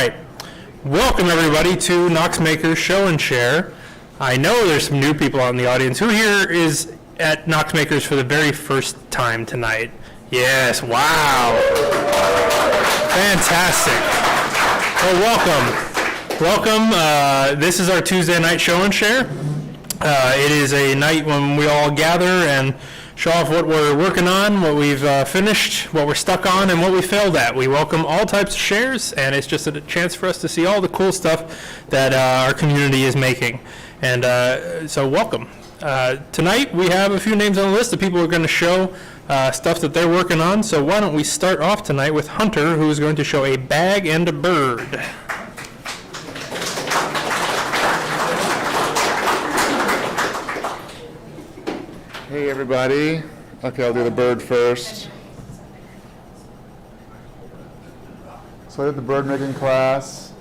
right. Welcome, everybody, to Knox Makers Show and Share. I know there's some new people out in the audience. Who here is at Knox Makers for the very first time tonight? Yes, wow. Fantastic. Well, welcome. This is our Tuesday night show and share. It is a night when we all gather and show off what we're working on, what we've finished, what we're stuck on, and what we failed at. We welcome all types of shares, and it's just a chance for us to see all the cool stuff that our community is making. And so welcome. Tonight we have a few names on the list of people who are going to show stuff that they're working on. So why don't we start off tonight with Hunter, who is going to show a bag and a bird. Hey everybody. Okay, I'll do the bird first. So I did the bird making class.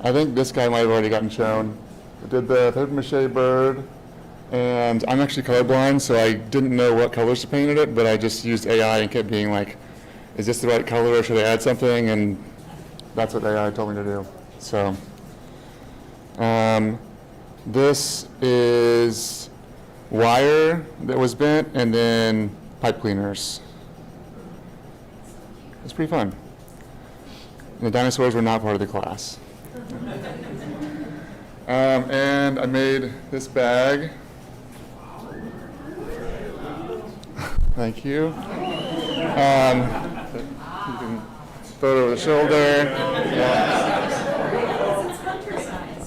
I think this guy might have already gotten shown. I did the paper mache bird, and I'm actually colorblind, so I didn't know what colors to paint it, but I just used AI and kept being like, is this the right color or should I add something? And that's what AI told me to do. So this is wire that was bent, and then pipe cleaners. It's pretty fun. The dinosaurs were not part of the class. And I made this bag. Thank you. You can throw it over the shoulder. Yeah.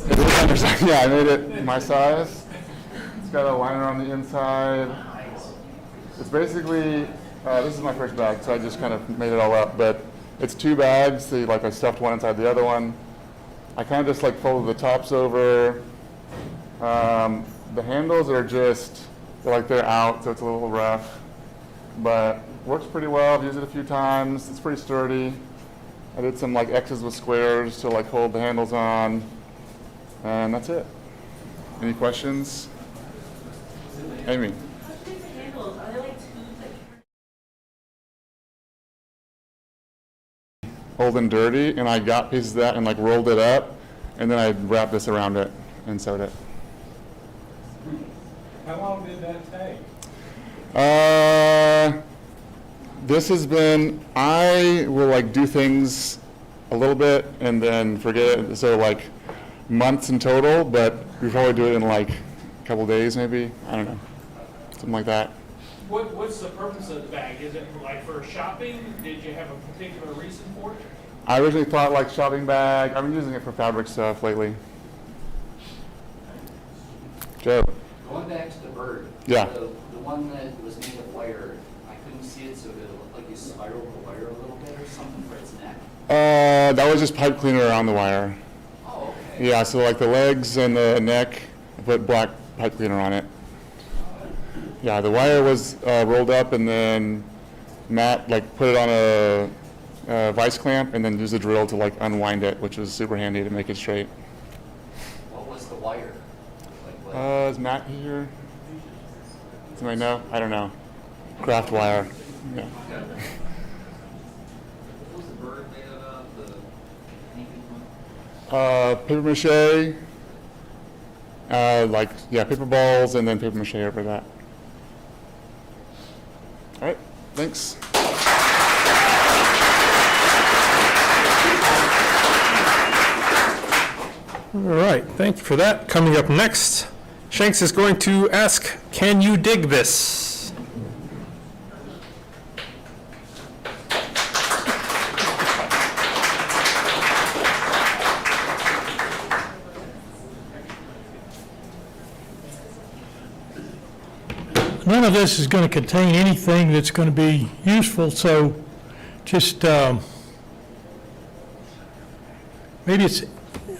It is Hunter size. Yeah, I made it my size. It's got a liner on the inside. It's basically, this is my first bag, so I just kind of made it all up, but it's two bags, so like I stuffed one inside the other one. I kind of just like folded the tops over. The handles are just, they're out, so it's a little rough, but works pretty well. I've used it a few times. It's pretty sturdy. I did some like X's with squares to like hold the handles on, and that's it. Any questions? Amy. Are they like tubes that Old and dirty, and I got pieces of that and like rolled it up, and then I wrapped this around it and sewed it. How long did that take? This has been, I will like do things a little bit and then forget it, so like months in total, but we probably do it in like a couple days maybe, I don't know, something like that. What's the purpose of the bag? Is it like for shopping? Did you have a particular reason for it? I originally thought like shopping bag. I've been using it for fabric stuff lately. Joe. Going back to the bird. Yeah. The one that was made of wire, I couldn't see it, so did it look like you spiraled the wire a little bit or something for its neck? That was just pipe cleaner around the wire. Oh, okay. Yeah, so like the legs and the neck, I put black pipe cleaner on it. Yeah, the wire was rolled up, and then Matt like put it on a vice clamp and then used a drill to like unwind it, which was super handy to make it straight. What was the wire? Like Is Matt here? Somebody know? I don't know. Craft wire. Yeah. what was the bird made of? The painted one? Paper mache. Paper balls and then paper mache over that. All right, thanks. All right, thank you for that. Coming up next, Shanks is going to ask, can you dig this? None of this is going to contain anything that's going to be useful, so just maybe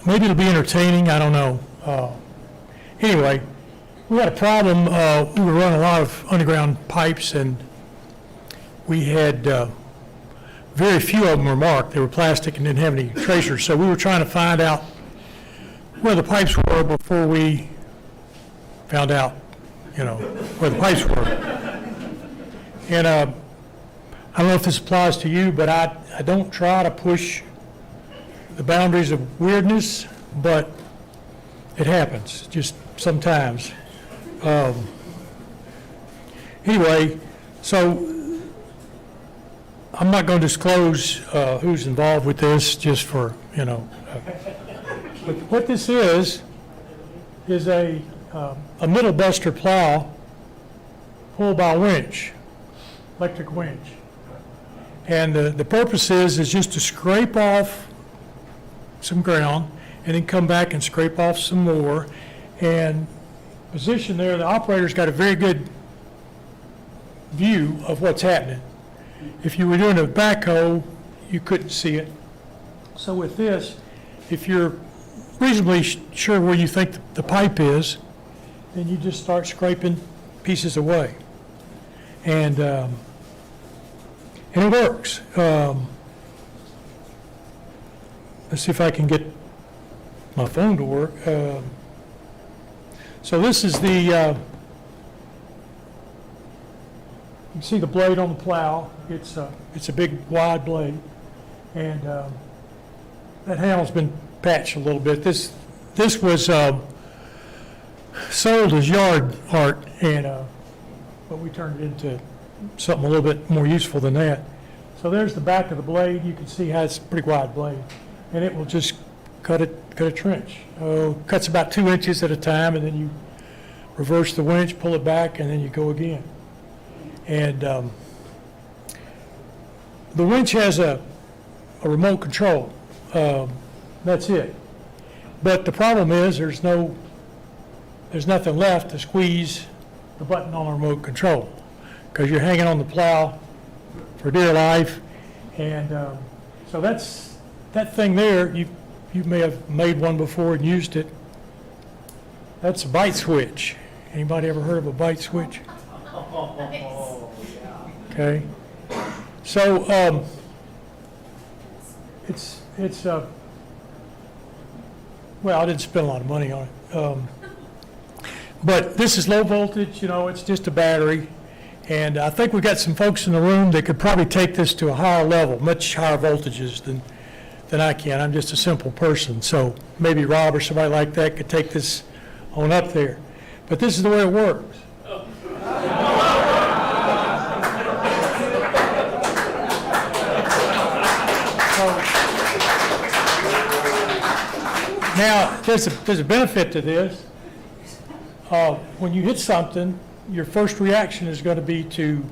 it'll be entertaining. I don't know. Anyway, we had a problem. We were running a lot of underground pipes, and we had very few of them were marked. They were plastic and didn't have any tracers. So we were trying to find out where the pipes were before we found out, where the pipes were. And I don't know if this applies to you, but I don't try to push the boundaries of weirdness, but it happens, just sometimes. Anyway, so I'm not going to disclose who's involved with this, just for, but what this is a middle buster plow pulled by a winch, electric winch. And the purpose is just to scrape off some ground and then come back and scrape off some more. And position there, the operator's got a very good view of what's happening. If you were doing a backhoe, you couldn't see it. So with this, if you're reasonably sure where you think the pipe is, then you just start scraping pieces away. And it works. Let's see if I can get my phone to work. So this is the, you can see the blade on the plow. It's a big wide blade. And that handle's been patched a little bit. This was sold as yard art, and but we turned it into something a little bit more useful than that. So there's the back of the blade. You can see how it's a pretty wide blade, and it will just cut a trench. Cuts about 2 inches at a time, and then you reverse the winch, pull it back, and then you go again. And the winch has a remote control. That's it. But the problem is there's nothing left to squeeze the button on the remote control, because you're hanging on the plow for dear life. And so that thing there, you may have made one before and used it. That's a bite switch. Anybody ever heard of a bite switch? Okay. So it's well, I didn't spend a lot of money on it. But this is low voltage, it's just a battery. And I think we've got some folks in the room that could probably take this to a higher level, much higher voltages than I can. I'm just a simple person. So maybe Rob or somebody like that could take this on up there. But this is the way it works. Now, there's a benefit to this. When you hit something, your first reaction is going to be to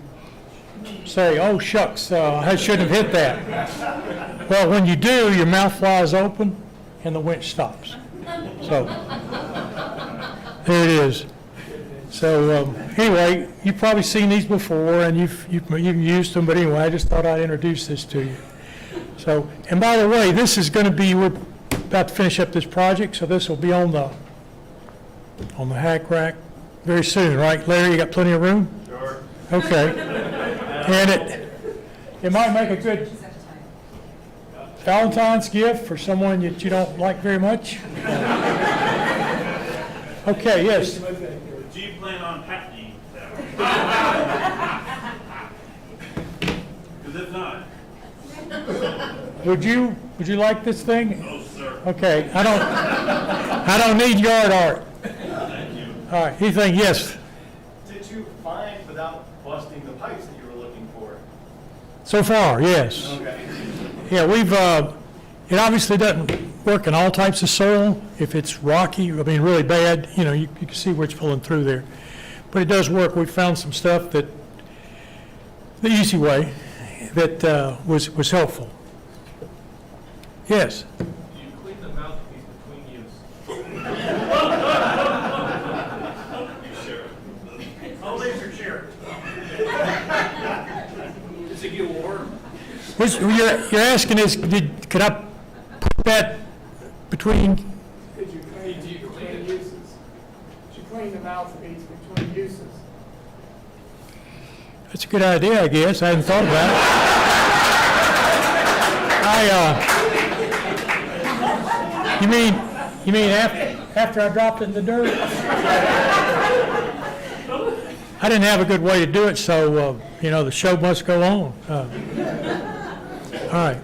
say, oh, shucks, I shouldn't have hit that. Well, when you do, your mouth flies open and the winch stops. So, there it is. So, anyway, you've probably seen these before and you've used them, but anyway, I just thought I'd introduce this to you. So, and by the way, this is going to be, we're about to finish up this project, so this will be on the hack rack very soon, right? Larry, you got plenty of room? Sure. Okay. And it might make a good Valentine's gift for someone that you don't like very much. Okay, yes. Do you plan on patenting that? Because if not, Would you like this thing? no, sir. Okay, I don't need yard art. Thank you. All right, anything? Yes. Did you find without busting the pipes that you were looking for? So far, yes. Okay. Yeah, we've, it obviously doesn't work in all types of soil. If it's rocky, really bad, you can see where it's pulling through there. But it does work. We found some stuff that, the easy way, that was helpful. Yes? You clean the mouthpiece between use. You sure? I'll laser share. Does it get warm? You're asking is, could I put that between, Did you clean between uses? Did you clean the mouthpiece between uses? that's a good idea, I guess. I hadn't thought about it. You mean after I dropped it in the dirt? I didn't have a good way to do it, so, the show must go on. All right.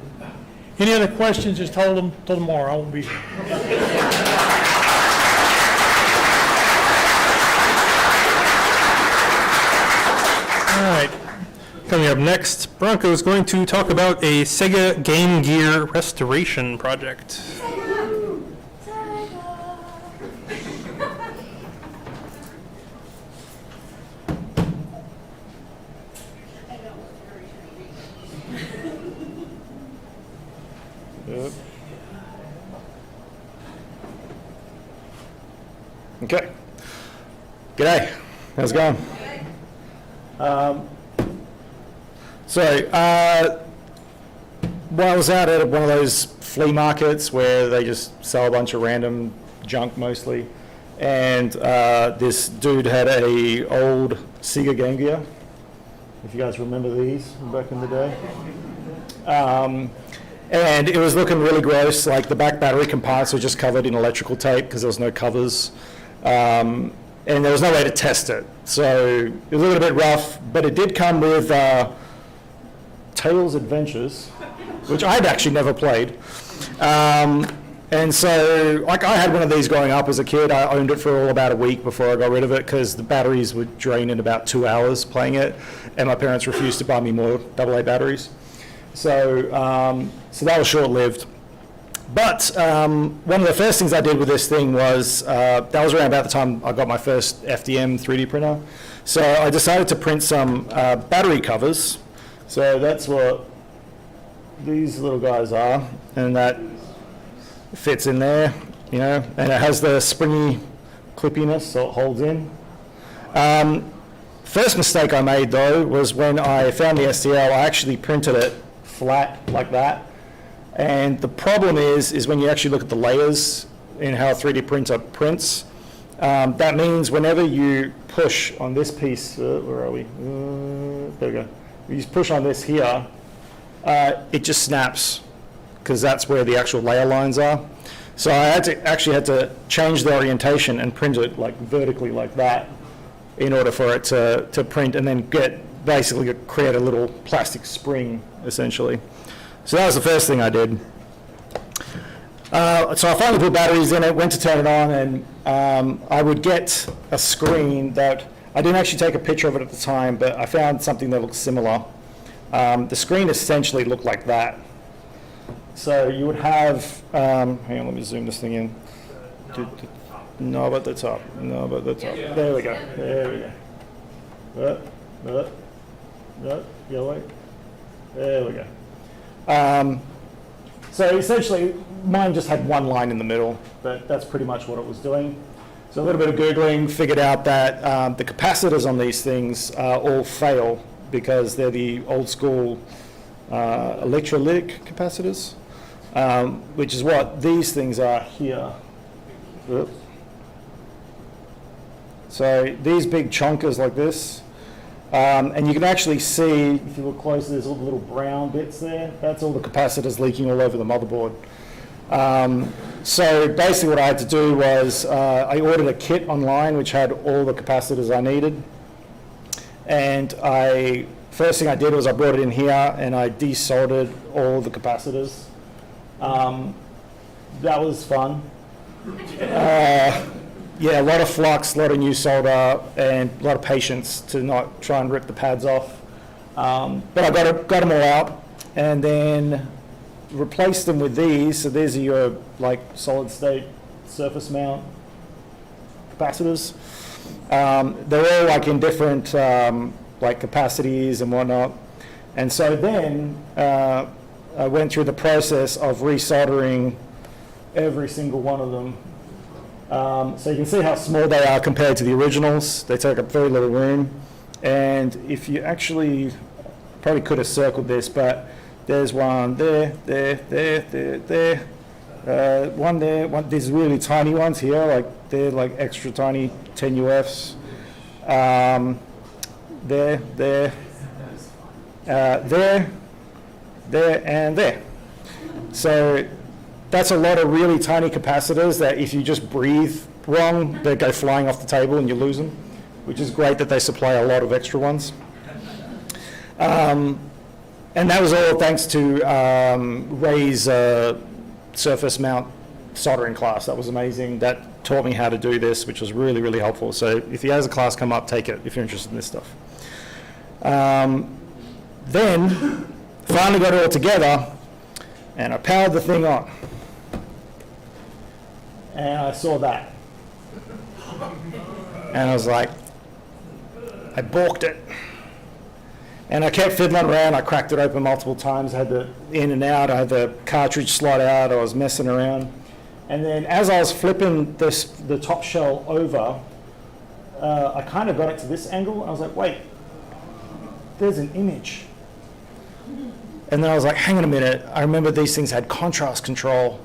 Any other questions, just hold them till tomorrow, I won't be here. All right. Coming up next, Bronco is going to talk about a Sega Game Gear restoration project. Okay. G'day. How's it going? Well, I was out at one of those flea markets where they just sell a bunch of random junk mostly, and this dude had a old Sega Game Gear. If you guys remember these from back in the day. And it was looking really gross, like the back battery compartments were just covered in electrical tape because there was no covers. And there was no way to test it. So it was a little bit rough, but it did come with Tails Adventures, which I'd actually never played. And so, like, I had one of these growing up as a kid. I owned it for all about a week before I got rid of it because the batteries would drain in about 2 hours playing it, and my parents refused to buy me more AA batteries. So, so that was short-lived. But one of the first things I did with this thing was, that was around about the time I got my first FDM 3D printer. So I decided to print some battery covers. So that's what these little guys are, and that fits in there, you know, and it has the springy clippiness so it holds in. First mistake I made though was when I found the STL, I actually printed it flat like that. And the problem is when you actually look at the layers in how a 3D printer prints, that means whenever you push on this piece, where are we? There we go. You just push on this here, it just snaps because that's where the actual layer lines are. So I actually had to change the orientation and print it like vertically like that in order for it to print and then basically create a little plastic spring essentially. So that was the first thing I did. So I finally put batteries in it, went to turn it on, and I would get a screen that, I didn't actually take a picture of it at the time, but I found something that looked similar. The screen essentially looked like that. So you would have, hang on, let me zoom this thing in. No, but the top, no, but the top. There we go, there we go. Yellow. There we go. So essentially, mine just had one line in the middle, but that's pretty much what it was doing. So a little bit of Googling, figured out that the capacitors on these things all fail because they're the old school electrolytic capacitors, which is what these things are here. Oops. So these big chonkers like this, and you can actually see, if you look closely, there's all the little brown bits there. That's all the capacitors leaking all over the motherboard. So basically what I had to do was I ordered a kit online which had all the capacitors I needed. And first thing I did was I brought it in here and I desoldered all the capacitors. That was fun. Yeah, a lot of flux, a lot of new solder, and a lot of patience to not try and rip the pads off. But I got them all out, and then replaced them with these. So these are your like solid state surface mount capacitors. They're all like in different like capacities and whatnot. And so then I went through the process of resoldering every single one of them. So you can see how small they are compared to the originals. They take up very little room. And if you actually, probably could have circled this, but there's one there, one there, these really tiny ones here, like they're like extra tiny 10 UFs. There, and there. So that's a lot of really tiny capacitors that if you just breathe wrong, they go flying off the table and you lose them, which is great that they supply a lot of extra ones. And that was all thanks to Ray's surface mount soldering class. That was amazing. That taught me how to do this, which was really, really helpful. So if he has a class come up, take it if you're interested in this stuff. Then finally got it all together, and I powered the thing on. And I saw that. And I was like, I balked it. And I kept fiddling around. I cracked it open multiple times. I had the in and out. I had the cartridge slot out. I was messing around. And then as I was flipping the top shell over, I kind of got it to this angle. I was like, wait, there's an image. And then I was like, hang on a minute. I remember these things had contrast control.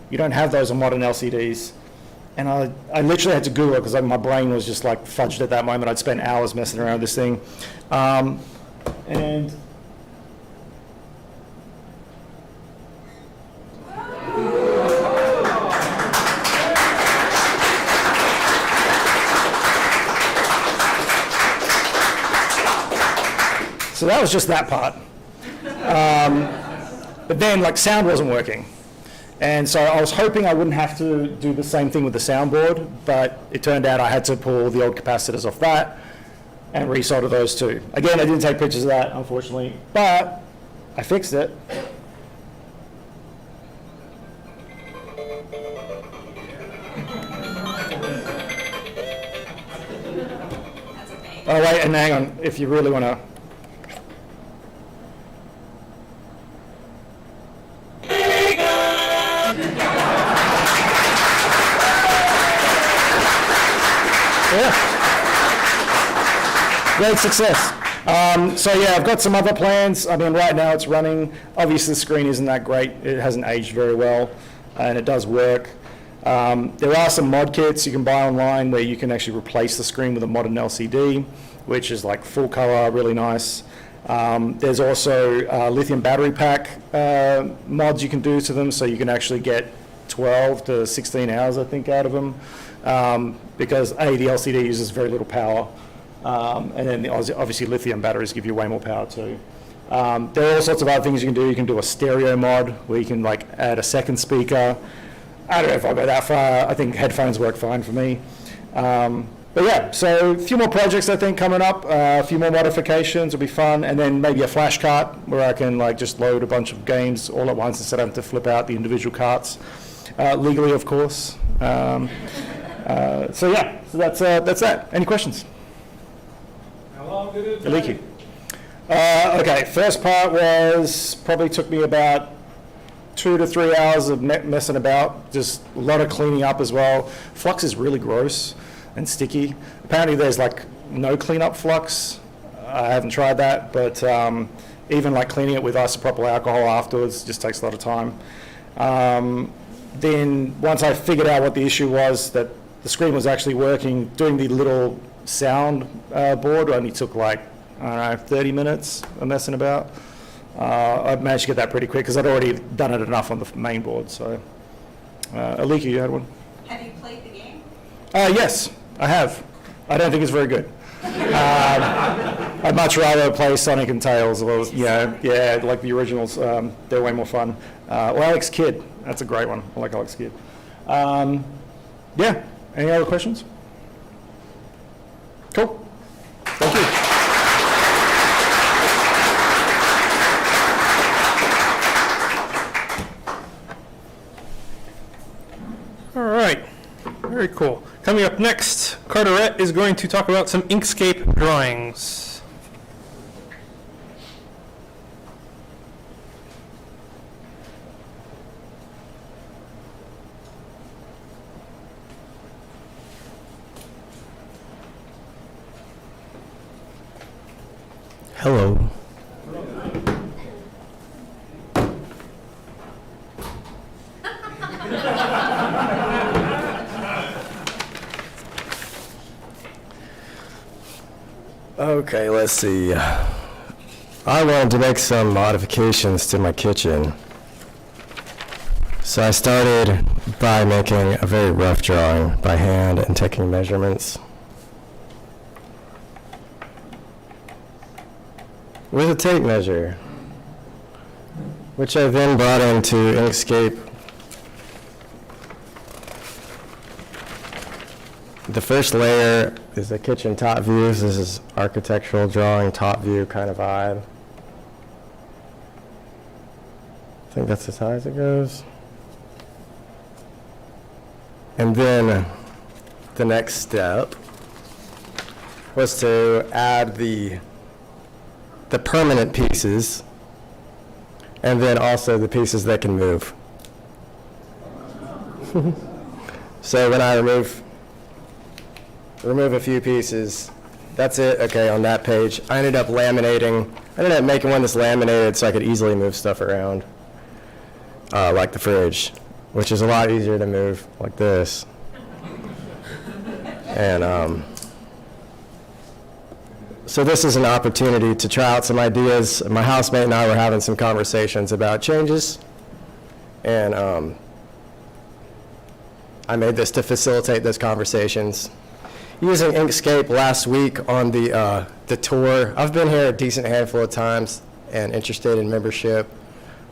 You don't have those on modern LCDs. And I literally had to Google it because my brain was just like fudged at that moment. I'd spent hours messing around with this thing. And so that was just that part. But then like sound wasn't working. And so I was hoping I wouldn't have to do the same thing with the soundboard, but it turned out I had to pull the old capacitors off that and resolder those too. Again, I didn't take pictures of that, unfortunately, but I fixed it. Oh wait, and hang on, if you really want to. Great success. So yeah, I've got some other plans. I mean, right now it's running. Obviously the screen isn't that great. It hasn't aged very well, and it does work. There are some mod kits you can buy online where you can actually replace the screen with a modern LCD, which is like full color, really nice. There's also lithium battery pack mods you can do to them, so you can actually get 12 to 16 hours, I think, out of them, because A, the LCD uses very little power, and then obviously lithium batteries give you way more power too. There are all sorts of other things you can do. You can do a stereo mod where you can like add a second speaker. I don't know if I'll go that far. I think headphones work fine for me. But yeah, so a few more projects I think coming up, a few more modifications will be fun, and then maybe a flash cart where I can like just load a bunch of games all at once instead of having to flip out the individual carts, legally of course. So yeah, so that's that. Any questions? How long did it Leaky. Okay, first part was probably took me about 2 to 3 hours of messing about, just a lot of cleaning up as well. Flux is really gross and sticky. Apparently there's like no cleanup flux. I haven't tried that, but even like cleaning it with isopropyl alcohol afterwards just takes a lot of time. Then once I figured out what the issue was, that the screen was actually working, doing the little sound board only took like, I don't know, 30 minutes of messing about. I managed to get that pretty quick because I'd already done it enough on the main board. So, Alika, you had one? Have you played the game? Yes, I have. I don't think it's very good. I'd much rather play Sonic and Tails, or yeah, like the originals. They're way more fun. Or Alex Kidd, that's a great one. I like Alex Kidd. Yeah, any other questions? Cool. Thank you. All right, very cool. Coming up next, Carteret is going to talk about some Inkscape drawings. Hello. Okay, let's see. I wanted to make some modifications to my kitchen. So I started by making a very rough drawing by hand and taking measurements. With a tape measure. which I then brought into Inkscape. The first layer is the kitchen top views. This is architectural drawing, top view kind of vibe. I think that's as high as it goes. And then the next step was to add the permanent pieces, and then also the pieces that can move. So when I remove a few pieces, that's it, okay, on that page. I ended up making one that's laminated so I could easily move stuff around, like the fridge, which is a lot easier to move like this. And so this is an opportunity to try out some ideas. My housemate and I were having some conversations about changes, and I made this to facilitate those conversations. Using Inkscape last week on the tour, I've been here a decent handful of times and interested in membership.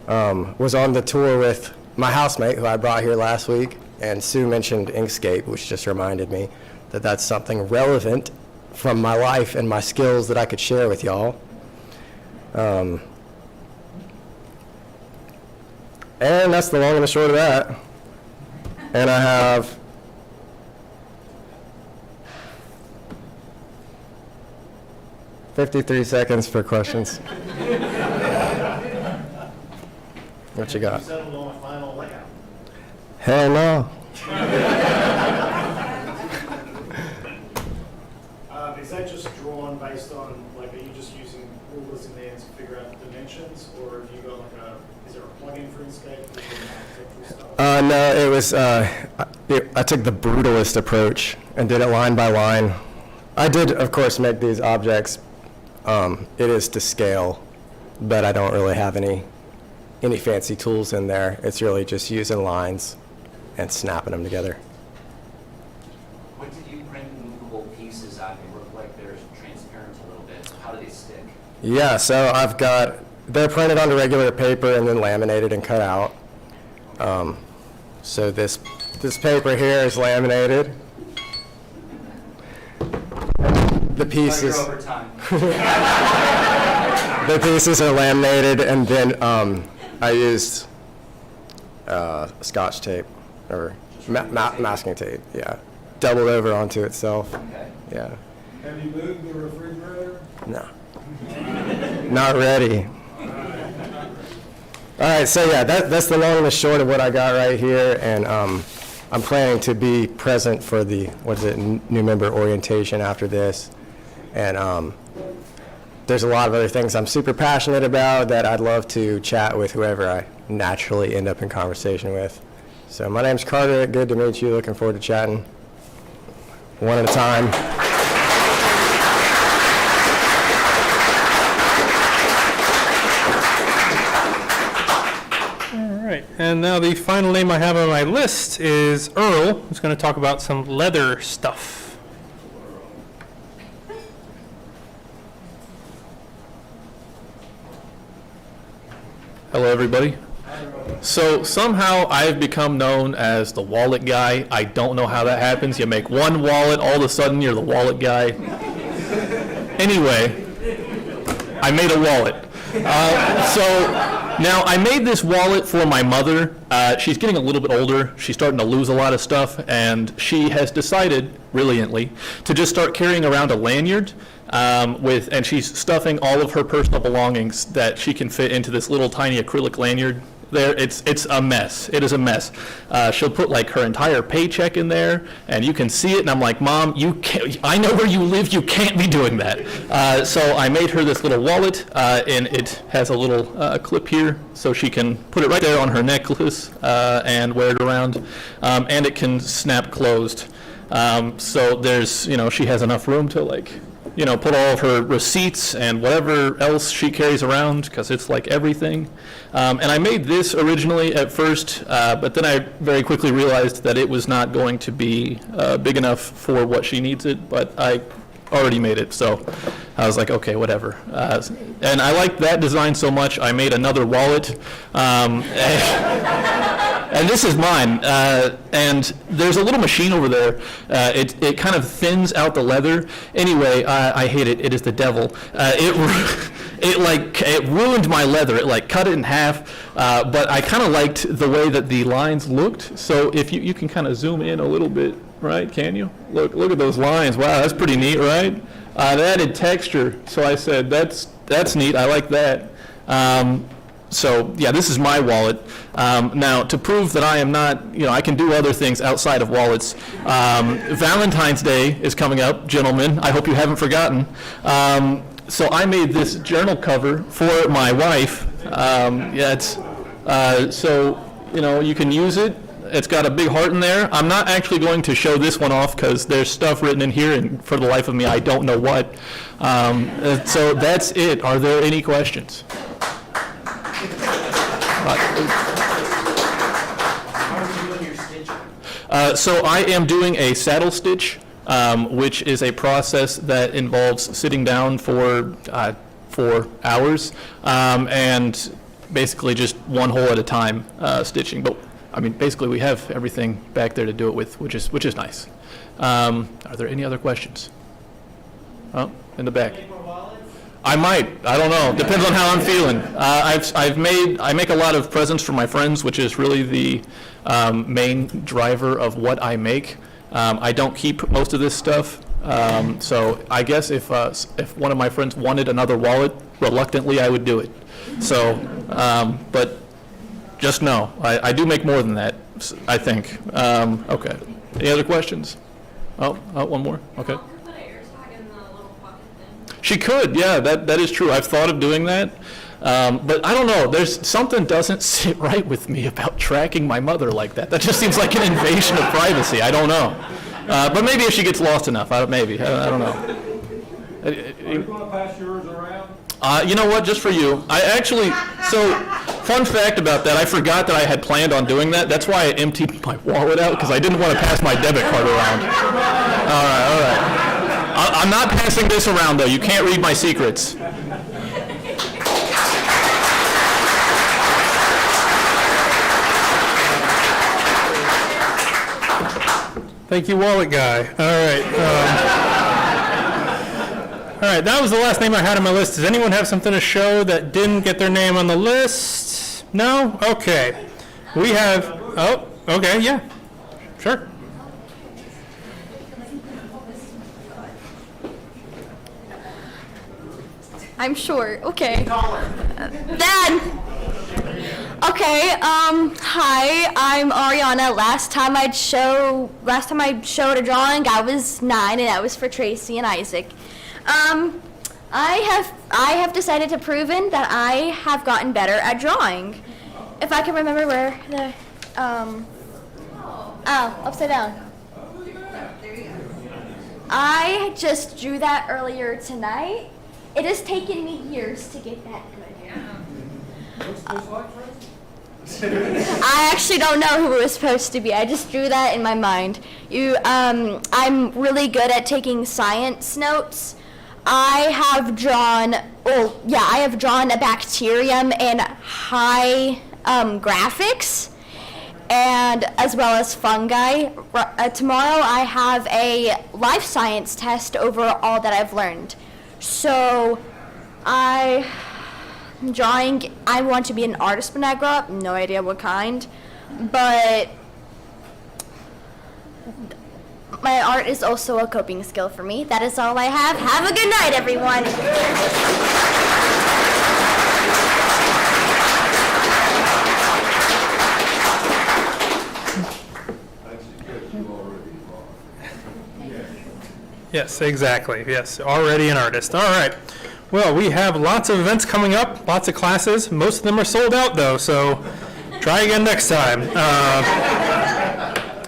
Was on the tour with my housemate, who I brought here last week, and Sue mentioned Inkscape, which just reminded me that that's something relevant from my life and my skills that I could share with y'all. And that's the long and the short of that. And I have 53 seconds for questions. What you got? Settled on a final layout. Hell no. Is that just drawn based on, like, are you just using rulers and bands to figure out the dimensions, or have you got like is there a plugin for Inkscape for architectural stuff? No, it was, I took the brutalist approach and did it line by line. I did, of course, make these objects. It is to scale, but I don't really have any fancy tools in there. It's really just using lines and snapping them together. What did you print movable pieces on? They look like they're transparent a little bit. How do they stick? Yeah, so they're printed onto regular paper and then laminated and cut out. So this paper here is laminated. The pieces, Over time. the pieces are laminated, and then I used Scotch tape or masking tape. Yeah, doubled over onto itself. Okay. Yeah. Have you moved the refrigerator? No. Not ready. All right, so yeah, that's the long and the short of what I got right here, and I'm planning to be present for the, new member orientation after this, and there's a lot of other things I'm super passionate about that I'd love to chat with whoever I naturally end up in conversation with. So my name's Carter, good to meet you, looking forward to chatting one at a time. All right, and now the final name I have on my list is Earl, who's going to talk about some leather stuff. Hello, everybody. So somehow I've become known as the wallet guy. I don't know how that happens. You make one wallet, all of a sudden you're the wallet guy. Anyway, I made a wallet. So now I made this wallet for my mother. She's getting a little bit older. She's starting to lose a lot of stuff, and she has decided, brilliantly, to just start carrying around a lanyard and she's stuffing all of her personal belongings that she can fit into this little tiny acrylic lanyard. There, it's a mess. It is a mess. She'll put like her entire paycheck in there, and you can see it. And I'm like, Mom, you can't. I know where you live. You can't be doing that. So I made her this little wallet, and it has a little clip here, so she can put it right there on her necklace and wear it around, and it can snap closed. So there's, she has enough room to put all of her receipts and whatever else she carries around, because it's like everything. And I made this originally at first, but then I very quickly realized that it was not going to be big enough for what she needs it, but I already made it, so I was like, okay, whatever. And I liked that design so much, I made another wallet. And this is mine. And there's a little machine over there. It kind of thins out the leather. Anyway, I hate it. It is the devil. It ruined my leather. It like cut it in half. But I kind of liked the way that the lines looked. So if you can kind of zoom in a little bit, right? Can you? Look at those lines. Wow, that's pretty neat, right? It added texture. So I said, that's neat. I like that. So yeah, this is my wallet. Now, to prove that I am not, I can do other things outside of wallets, Valentine's Day is coming up, gentlemen. I hope you haven't forgotten. So I made this journal cover for my wife. So you can use it. It's got a big heart in there. I'm not actually going to show this one off because there's stuff written in here, and for the life of me, I don't know what. So that's it. Are there any questions? How are you doing your stitching? So I am doing a saddle stitch, which is a process that involves sitting down for 4 hours and basically just one hole at a time stitching. But I mean, basically we have everything back there to do it with, which is nice. Are there any other questions? Oh, in the back. I might. I don't know. Depends on how I'm feeling. I make a lot of presents for my friends, which is really the main driver of what I make. I don't keep most of this stuff. So I guess if one of my friends wanted another wallet, reluctantly I would do it. So, but just know, I do make more than that, I think. Okay. Any other questions? Oh, one more. Okay. She could, yeah, that is true. I've thought of doing that. But I don't know, there's something doesn't sit right with me about tracking my mother like that. That just seems like an invasion of privacy. I don't know. But maybe if she gets lost enough, maybe. I don't know. Are you going to pass yours around? You know what, just for you. So fun fact about that, I forgot that I had planned on doing that. That's why I emptied my wallet out, because I didn't want to pass my debit card around. All right. I'm not passing this around, though. You can't read my secrets. Thank you, wallet guy. All right. All right, that was the last name I had on my list. Does anyone have something to show that didn't get their name on the list? No? Okay. We have, okay, yeah. Sure. I'm short. Okay. Then. Okay. Hi. I'm Ariana. Last time I showed a drawing, I was 9, and that was for Tracy and Isaac. I have decided to prove that I have gotten better at drawing. If I can remember where the upside down. I just drew that earlier tonight. It has taken me years to get that good. I actually don't know who it was supposed to be. I just drew that in my mind. I'm really good at taking science notes. I have drawn a bacterium in high graphics, and as well as fungi. Tomorrow I have a life science test over all that I've learned. So I want to be an artist when I grow up. No idea what kind, but my art is also a coping skill for me. That is all I have. Have a good night, everyone. Yes, exactly. Yes, already an artist. All right. Well, we have lots of events coming up, lots of classes. Most of them are sold out, though, so try again next time.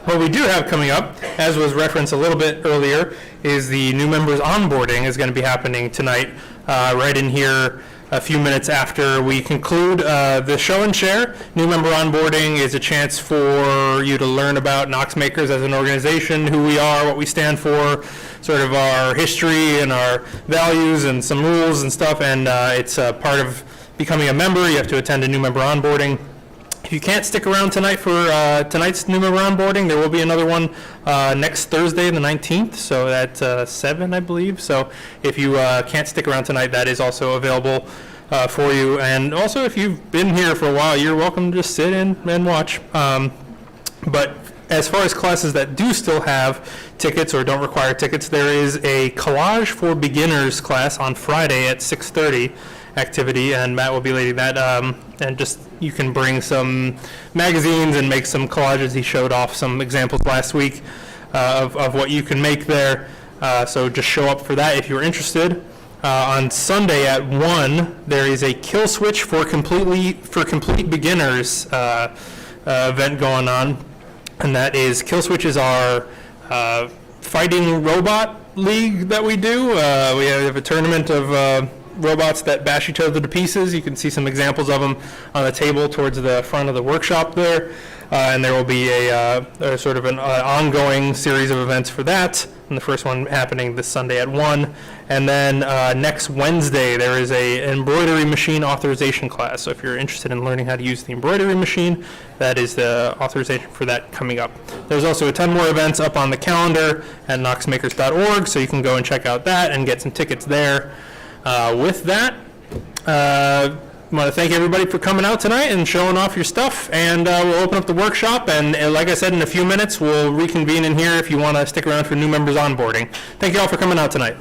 What we do have coming up, as was referenced a little bit earlier, is the new members onboarding is going to be happening tonight right in here a few minutes after we conclude the show and share. New member onboarding is a chance for you to learn about Knox Makers as an organization, who we are, what we stand for, sort of our history and our values and some rules and stuff, and it's part of becoming a member. You have to attend a new member onboarding. If you can't stick around tonight for tonight's new member onboarding, there will be another one next Thursday, the 19th, so at 7, I believe. So if you can't stick around tonight, that is also available for you. And also, if you've been here for a while, you're welcome to just sit in and watch. But as far as classes that do still have tickets or don't require tickets, there is a collage for beginners class on Friday at 6:30 activity, and Matt will be leading that. And just, you can bring some magazines and make some collages. He showed off some examples last week of what you can make there. So just show up for that if you're interested. On Sunday at 1, there is a kill switch for complete beginners event going on. And that is, kill switch is our fighting robot league that we do. We have a tournament of robots that bash each other to pieces. You can see some examples of them on the table towards the front of the workshop there. And there will be a sort of an ongoing series of events for that. And the first one happening this Sunday at 1. And then next Wednesday, there is a embroidery machine authorization class. So if you're interested in learning how to use the embroidery machine, that is the authorization for that coming up. There's also a ton more events up on the calendar at knoxmakers.org, so you can go and check out that and get some tickets there. With that, I want to thank everybody for coming out tonight and showing off your stuff, and we'll open up the workshop, and like I said, in a few minutes, we'll reconvene in here if you want to stick around for new members onboarding. Thank you all for coming out tonight.